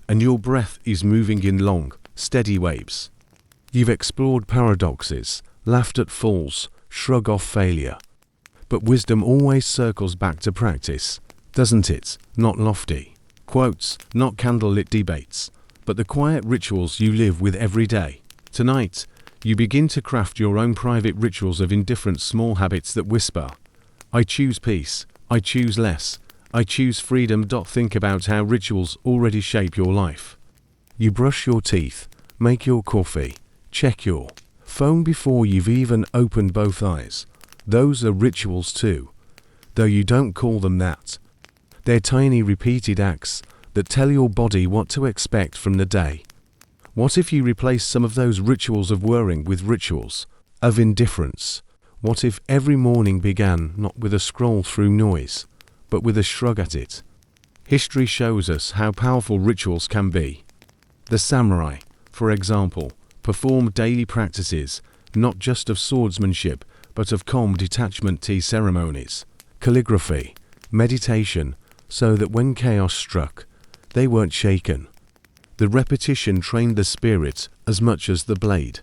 and your breath is moving in long, steady waves. You've explored paradoxes, laughed at falls, shrugged off failure. But wisdom always circles back to practice, doesn't it? Not lofty quotes, not candlelit debates, but the quiet rituals you live with every day. Tonight, you begin to craft your own private rituals of indifferent small habits that whisper, I choose peace, I choose less, I choose freedom. Think about how rituals already shape your life. You brush your teeth, make your coffee, check your phone before you've even opened both eyes. Those are rituals too, though you don't call them that. They're tiny repeated acts that tell your body what to expect from the day. What if you replace some of those rituals of worrying with rituals of indifference? What if every morning began not with a scroll through noise, but with a shrug at it? History shows us how powerful rituals can be. The samurai, for example, performed daily practices, not just of swordsmanship, but of calm detachment. Tea ceremonies, calligraphy, meditation, so that when chaos struck, they weren't shaken. The repetition trained the spirit as much as the blade.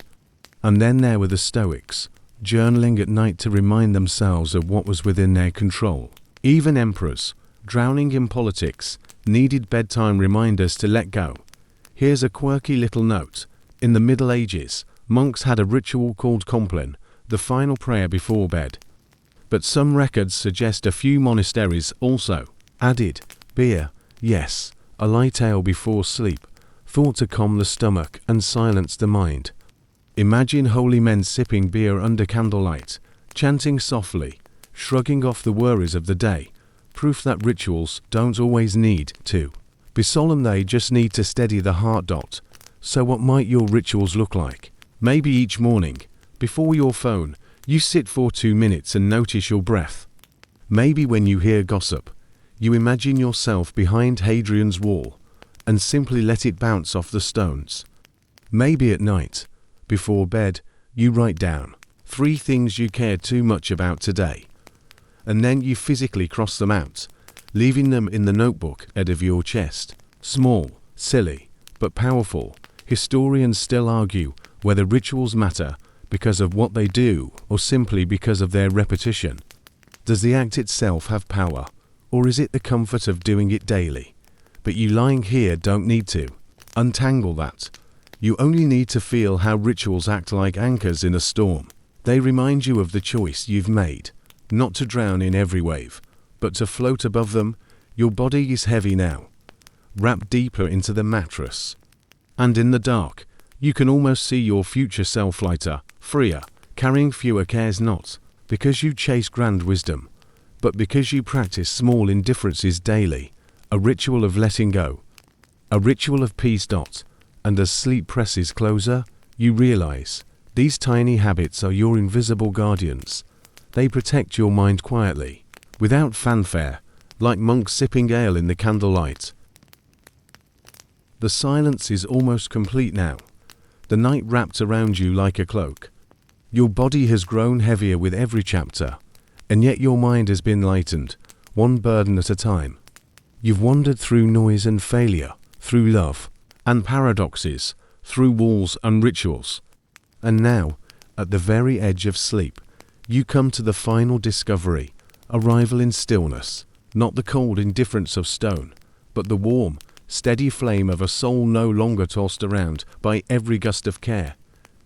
And then there were the Stoics, journaling at night to remind themselves of what was within their control. Even emperors, drowning in politics, needed bedtime reminders to let go. Here's a quirky little note. In the Middle Ages, monks had a ritual called compline, the final prayer before bed. But some records suggest a few monasteries also added beer, yes, a light ale before sleep, thought to calm the stomach and silence the mind. Imagine holy men sipping beer under candlelight, chanting softly, shrugging off the worries of the day, proof that rituals don't always need to be solemn, they just need to steady the heart. So what might your rituals look like? Maybe each morning, before your phone, you sit for 2 minutes and notice your breath. Maybe when you hear gossip, you imagine yourself behind Hadrian's wall and simply let it bounce off the stones. Maybe at night, before bed, you write down 3 things you cared too much about today, and then you physically cross them out, leaving them in the notebook ahead of your chest. Small, silly, but powerful. Historians still argue whether rituals matter because of what they do or simply because of their repetition. Does the act itself have power, or is it the comfort of doing it daily? But you lying here don't need to untangle that. You only need to feel how rituals act like anchors in a storm. They remind you of the choice you've made, not to drown in every wave, but to float above them. Your body is heavy now, wrapped deeper into the mattress. And in the dark, you can almost see your future self lighter, freer, carrying fewer cares, not because you chase grand wisdom, but because you practice small indifferences daily, a ritual of letting go, a ritual of peace. And as sleep presses closer, you realize these tiny habits are your invisible guardians. They protect your mind quietly, without fanfare, like monks sipping ale in the candlelight. The silence is almost complete now, the night wrapped around you like a cloak. Your body has grown heavier with every chapter, and yet your mind has been lightened, one burden at a time. You've wandered through noise and failure, through love and paradoxes, through walls and rituals. And now, at the very edge of sleep, you come to the final discovery, arrival in stillness, not the cold indifference of stone, but the warm, steady flame of a soul no longer tossed around by every gust of care.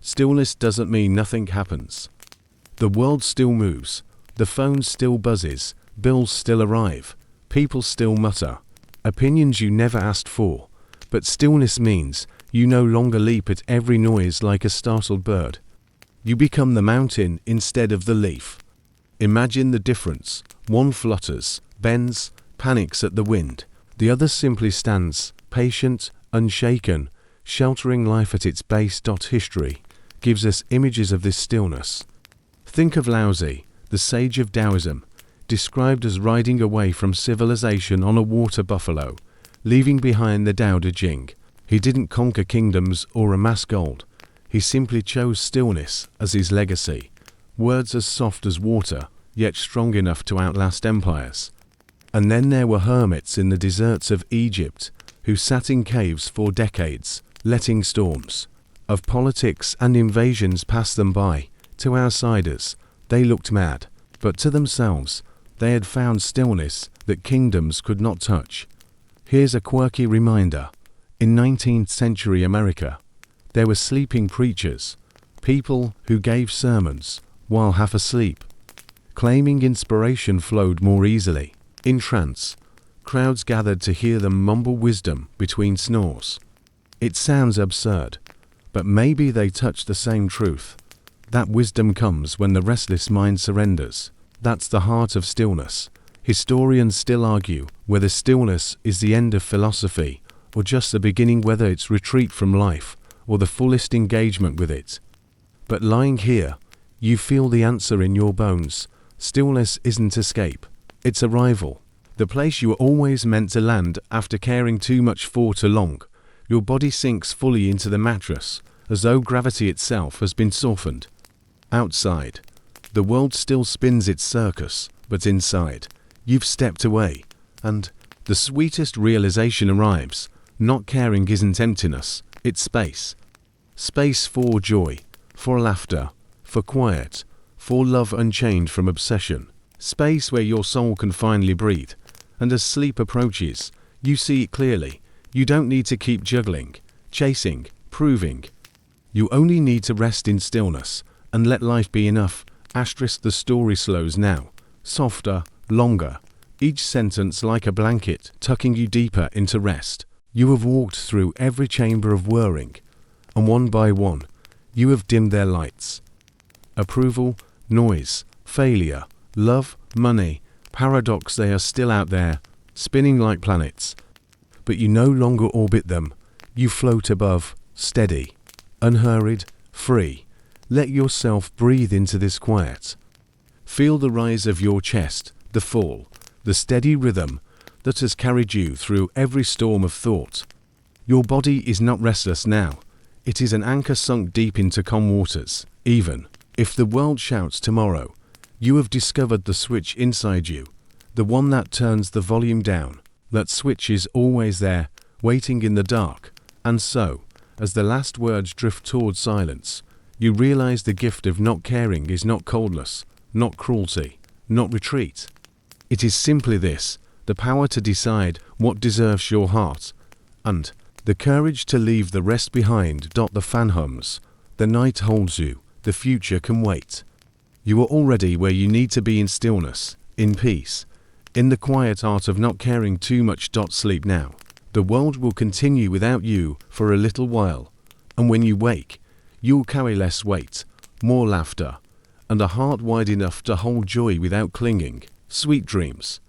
Stillness doesn't mean nothing happens. The world still moves, The phone still buzzes, bills still arrive, people still mutter, opinions you never asked for, but stillness means you no longer leap at every noise like a startled bird. You become the mountain instead of the leaf. Imagine the difference. One flutters, bends, panics at the wind. The other simply stands, patient, unshaken, sheltering life at its base. History gives us images of this stillness. Think of Laozi, the sage of Taoism, described as riding away from civilization on a water buffalo, leaving behind the Tao Te Ching. He didn't conquer kingdoms or amass gold. He simply chose stillness as his legacy. Words as soft as water, yet strong enough to outlast empires. And then there were hermits in the deserts of Egypt, who sat in caves for decades, letting storms of politics and invasions pass them by. To outsiders, they looked mad, but to themselves, they had found stillness that kingdoms could not touch. Here's a quirky reminder. In 19th century America, there were sleeping preachers, people who gave sermons while half asleep, claiming inspiration flowed more easily. In trance, crowds gathered to hear them mumble wisdom between snores. It sounds absurd, but maybe they touch the same truth. That wisdom comes when the restless mind surrenders. That's the heart of stillness. Historians still argue whether stillness is the end of philosophy or just the beginning, whether it's retreat from life or the fullest engagement with it. But lying here, you feel the answer in your bones. Stillness isn't escape, it's arrival. The place you were always meant to land after caring too much for too long. Your body sinks fully into the mattress, as though gravity itself has been softened. Outside, the world still spins its circus, but inside, you've stepped away, and the sweetest realization arrives. Not caring isn't emptiness, it's space. Space for joy, for laughter, for quiet, for love unchained from obsession. Space where your soul can finally breathe. And as sleep approaches, you see it clearly. You don't need to keep juggling, chasing, proving. You only need to rest in stillness and let life be enough. The story slows now, softer, longer, each sentence like a blanket tucking you deeper into rest. You have walked through every chamber of whirring, and one by one, you have dimmed their lights. Approval, noise, failure, love, money, paradox, they are still out there, spinning like planets. But you no longer orbit them. You float above, steady, unhurried, free. Let yourself breathe into this quiet. Feel the rise of your chest, the fall, the steady rhythm that has carried you through every storm of thought. Your body is not restless now. It is an anchor sunk deep into calm waters. Even if the world shouts tomorrow, you have discovered the switch inside you, the one that turns the volume down. That switch is always there, waiting in the dark. And so, as the last words drift toward silence, you realize the gift of not caring is not coldness, not cruelty, not retreat. It is simply this: the power to decide what deserves your heart, and the courage to leave the rest behind. The fan hums. The night holds you. The future can wait. You are already where you need to be, in stillness, in peace, in the quiet art of not caring too much. Sleep now. The world will continue without you for a little while, and when you wake, you'll carry less weight, more laughter, and a heart wide enough to hold joy without clinging. Sweet dreams.